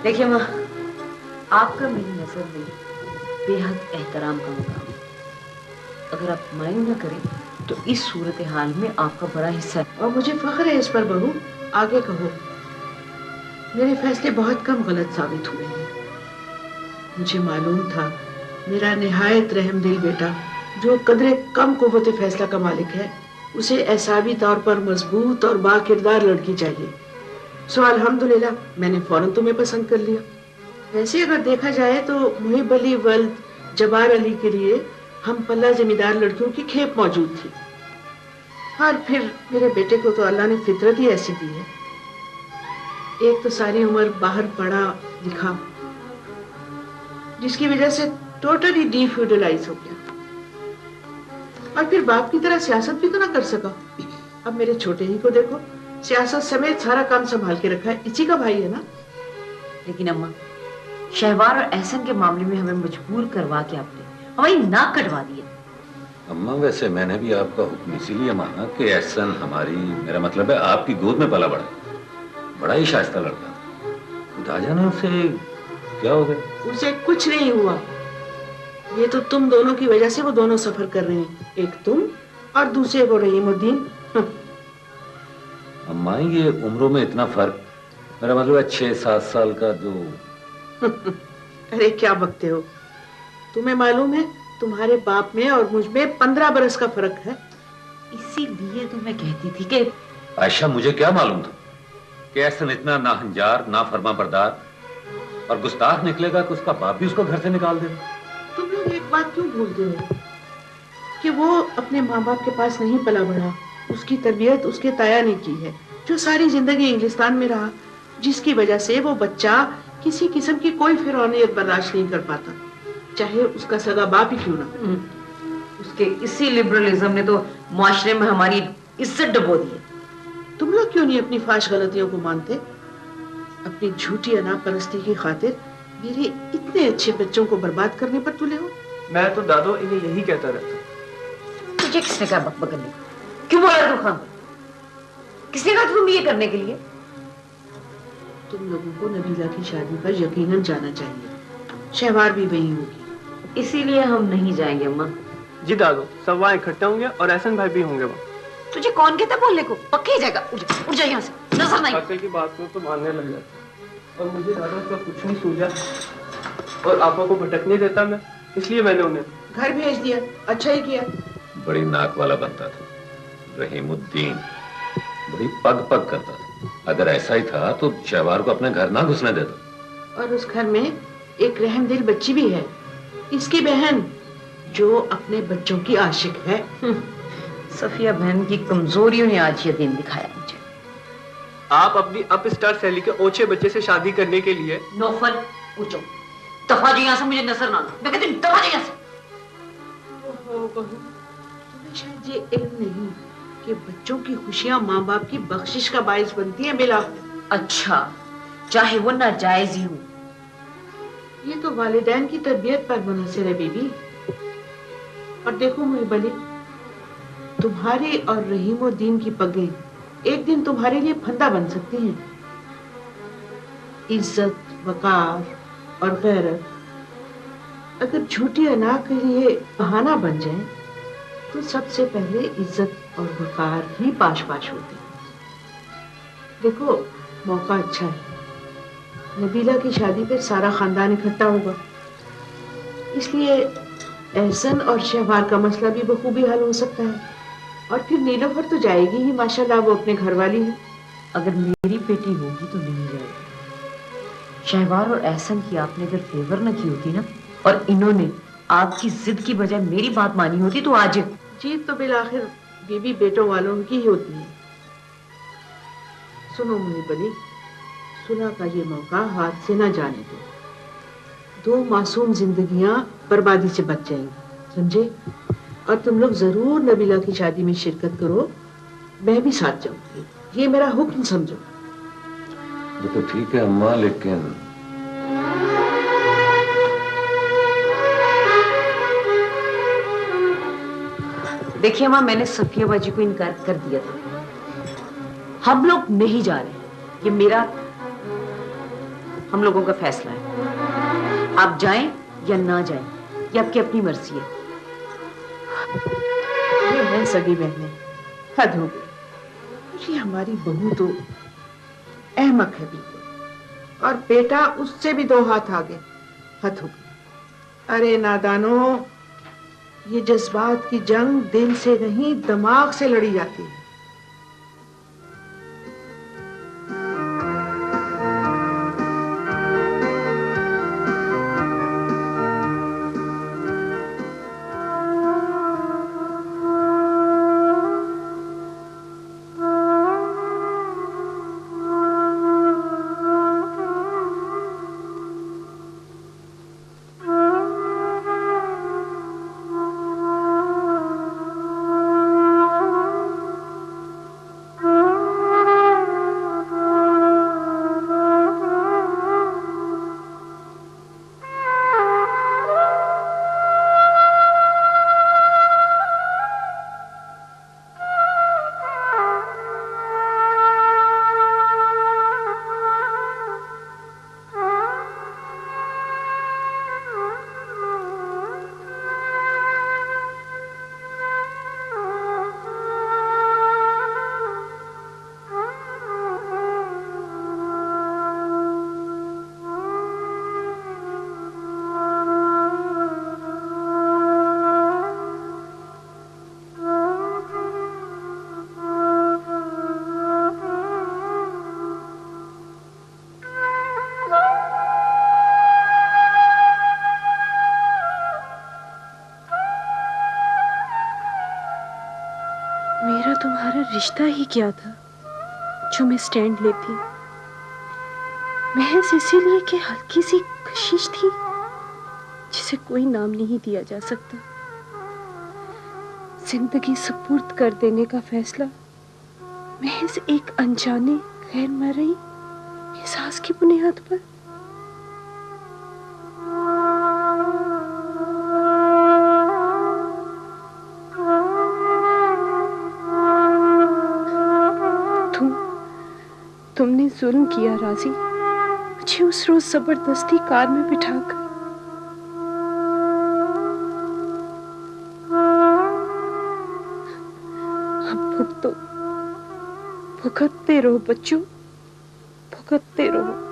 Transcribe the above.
دیکھیے ماں، آپ کا میری نظر میں بے حد احترام کا مقام ہے. اگر آپ مائل نہ کریں تو اس صورتحال میں آپ کا بڑا حصہ ہے. اور مجھے فخر ہے اس پر بہو. آگے کہو. میرے فیصلے بہت کم غلط ثابت ہوئے ہیں. مجھے معلوم تھا میرا نہایت رحم دل بیٹا جو قدرے کم قوت فیصلہ کا مالک ہے اسے اعصابی طور پر مضبوط اور با کردار لڑکی چاہیے. سو الحمدللہ میں نے فوراً تمہیں پسند کر لیا. ویسے اگر دیکھا جائے تو محب علی ولد جبار علی کے لیے ہم پلہ زمیندار لڑکیوں کی کھیپ موجود تھی. اور پھر میرے بیٹے کو تو اللہ نے فطرت ہی ایسی دی ہے. ایک تو ساری عمر باہر پڑھا لکھا جس کی وجہ سے ٹوٹلی ڈی فیوڈلائز ہو گیا. اور پھر باپ کی طرح سیاست بھی تو نہ کر سکا. اب میرے چھوٹے ہی کو دیکھو, سیاست سمیت سارا کام سنبھال کے رکھا ہے. اسی کا بھائی ہے نا. لیکن اماں, شہوار اور احسن کے معاملے میں ہمیں مجبور کروا کے آپ نے ہماری ناک کٹوا دی ہے. اماں ویسے میں نے بھی آپ کا حکم اسی لیے مانا کہ احسن ہماری, میرا مطلب ہے آپ کی گود میں پلا بڑا ہی شائستہ لڑکا. خدا جانے اسے کیا ہو گیا. اسے کچھ نہیں ہوا. یہ تو تم دونوں کی وجہ سے وہ دونوں سفر کر رہے ہیں, ایک تم اور دوسرے وہ رحیم الدین. اماں یہ عمروں میں اتنا فرق, میرا مطلب ہے 6-7 سال کا جو. ارے کیا بکتے ہو, تمہیں معلوم ہے تمہارے باپ میں اور مجھ میں 15 برس کا فرق ہے. اسی لیے تو میں کہتی تھی کہ عائشہ مجھے کیا معلوم تھا کہ احسن اتنا ناہنجار, نافرما بردار اور گستاخ نکلے گا کہ اس کا باپ بھی اس کو گھر سے نکال دے گا. تم لوگ ایک بات کیوں بھولتے ہو کہ وہ اپنے ماں باپ کے پاس نہیں پلا بڑھا. اس کی تربیت اس کے تایا نے کی ہے جو ساری زندگی انگلستان میں رہا, جس کی وجہ سے وہ بچہ کسی قسم کی کوئی فرعونیت برداشت نہیں کر پاتا, چاہے اس کا سگا باپ ہی کیوں نہ. اس کے اسی لبرلزم نے تو معاشرے میں ہماری عزت ڈبو دی ہے. تم لوگ کیوں نہیں اپنی فاش غلطیوں کو مانتے؟ اپنی جھوٹی انا پرستی کی خاطر میرے اتنے اچھے بچوں کو برباد کرنے پر تلے ہو. میں تو دادو انہیں یہی کہتا رہتا. تجھے کس نے کہا بک بک کرنے, کیوں بولا تو خان, کس نے کہا تم یہ کرنے کے لیے؟ تم لوگوں کو نبیلہ کی شادی پر یقیناً جانا چاہیے. شہوار بھی وہی ہوگی. اسی لیے ہم نہیں جائیں گے اماں. جی دادو, سب وہاں اکٹھے ہوں گے اور احسن بھائی بھی ہوں گے وہاں. تجھے کون کہتا بولنے کو, پکے ہی جائے گا. اٹھ جا یہاں سے, نظر نہیں. کاکے کی بات کو تو ماننے لگ جاتا, اور مجھے دادا کا کچھ نہیں سوجا اور آپا کو بھٹکنے دیتا میں, اس لیے میں نے انہیں گھر بھیج دیا. اچھا ہی کیا. بڑی ناک والا بنتا تھا رحیم الدین, بڑی پگ پگ کرتا تھا. اگر ایسا ہی تھا تو شہوار کو اپنے گھر نہ گھسنے دیتا. اور اس گھر میں ایک رحم دل بچی بھی ہے, اس کی بہن, جو اپنے بچوں کی عاشق ہے. صفیہ بہن کی کمزوریوں نے آج یہ دن دکھایا مجھے. آپ اپنی اپ اسٹار سیلی کے اوچھے بچے سے شادی کرنے کے لیے نوفل پوچھو, دفعہ جی یہاں سے, مجھے نظر نہ آنا. میں کہتی ہوں دفعہ جی یہاں سے. تمہیں شاید یہ علم نہیں کہ بچوں کی خوشیاں ماں باپ کی بخشش کا باعث بنتی ہیں بلا. اچھا, چاہے وہ ناجائز ہی ہو. یہ تو والدین کی تربیت پر منحصر ہے بی بی. اور دیکھو محب علی, تمہاری اور رحیم الدین کی پگیں ایک دن تمہارے لیے پھندا بن سکتی ہیں. عزت, وقار اور غیرت اگر جھوٹی انا کے لیے بہانہ بن جائیں تو سب سے پہلے عزت اور وقار ہی پاش پاش ہوتے ہیں. دیکھو موقع اچھا ہے, نبیلہ کی شادی پہ سارا خاندان اکٹھا ہوگا, اس لیے احسن اور شہوار کا مسئلہ بھی بخوبی حل ہو سکتا ہے. اور پھر نیلوفر تو جائے گی ہی, ماشاءاللہ وہ اپنے گھر والی ہے. اگر میری بیٹی ہوگی تو نہیں جائے گی. شہوار اور احسن کی آپ نے اگر فیور نہ کی ہوتی نا, اور انہوں نے آپ کی ضد کی بجائے میری بات مانی ہوتی تو آج. جیت تو بالآخر بیوی بیٹوں والوں کی ہی ہوتی ہے. سنو محب علی, صلح کا یہ موقع ہاتھ سے نہ جانے دو. 2 معصوم زندگیاں بربادی سے بچ جائیں گی, سمجھے؟ اور تم لوگ ضرور نبیلہ کی شادی میں شرکت کرو, میں بھی ساتھ جاؤں گی, یہ میرا حکم سمجھو. وہ تو ٹھیک ہے اماں, لیکن دیکھیے ماں, میں نے صفیہ باجی کو انکار کر دیا تھا. ہم لوگ نہیں جا رہے. یہ میرا ہم لوگوں کا فیصلہ ہے، آپ جائیں یا نہ جائیں، یہ آپ کی اپنی مرضی ہے۔ یہ ہے سگی بہنیں، حد ہو گئی۔ یہ ہماری بہو تو احمق ہے بالکل، اور بیٹا اس سے بھی 2 ہاتھ آگے، حد ہو گئی۔ ارے نادانو، یہ جذبات کی جنگ دل سے نہیں دماغ سے لڑی جاتی ہے۔ میرا تمہارا رشتہ ہی کیا تھا جو میں سٹینڈ لیتی، محض اسی لیے کہ ہلکی سی کشش تھی جسے کوئی نام نہیں دیا جا سکتا۔ زندگی سپرد کر دینے کا فیصلہ محض ایک انجانے غیر مرئی احساس کی بنیاد پر۔ تم نے ظلم کیا راضی، مجھے اس روز زبردستی کار میں بٹھا کر۔ اب بھگتو، بھگتتے رہو بچوں، بھگتتے رہو۔